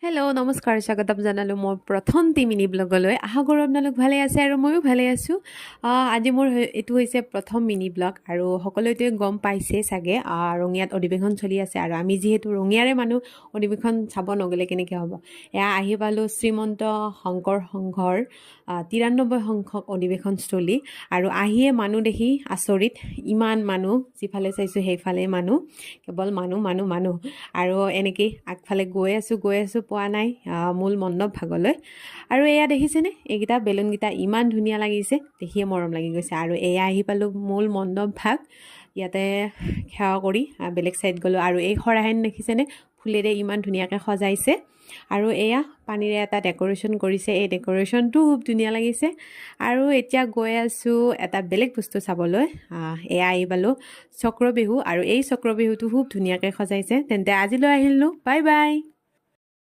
Hello' নমস্কাৰ স্বাগতম জনালোঁ মোৰ প্ৰথম মিনি ব্লগলৈ আশা কৰোঁ আপোনালোক ভালে আছে আৰু ময়ো ভালে আছোঁ আজি মোৰ এইটো হৈছে প্ৰথম মিনি ব্লগ আৰু সকলোৱে গম পাইছে চাগে ৰঙিয়াত অধিৱেশন চলি আছে আৰু আমি যিহেতু ৰঙিয়াৰে মানুহ অধিৱেশন চাব নগ'লে কেনেকৈ হ'ব এয়া আহি পালোঁ শ্ৰীমন্ত শংকৰ সংঘৰ 93 সংখ্যক অধিৱেশনস্থলী আৰু আহিয়ে মানুহ দেখি আচৰিত ইমান মানুহ যিফালে চাইছোঁ সেইফালে মানুহ কেৱল মানুহ আৰু এনেকৈ আগফালে গৈ আছোঁ পোৱা নাই মূল মণ্ডপ ভাগলৈ আৰু এয়া দেখিছেনে এইকেইটা বেলুনকেইটা ইমান ধুনীয়া লাগিছে দেখিয়ে মৰম লাগি গৈছে আৰু এয়া আহি পালোঁ মূল মণ্ডপ ভাগ ইয়াতে সেৱা কৰি বেলেগ চাইড গ'লোঁ আৰু এই শৰাইখন দেখিছেনে ফুলেৰে ইমান ধুনীয়াকৈ সজাইছে আৰু এয়া পানীৰে এটা ডেক'ৰেশ্যন কৰিছে এই ডেক'ৰেশ্যনটো খুব ধুনীয়া লাগিছে আৰু এতিয়া গৈ আছোঁ এটা বেলেগ বস্তু চাবলৈ এয়া আহি পালোঁ চক্ৰবিহু আৰু এই চক্ৰবিহুটো খুব ধুনীয়াকৈ সজাইছে তেন্তে আজিলৈ আহিলোঁ বাই বাই।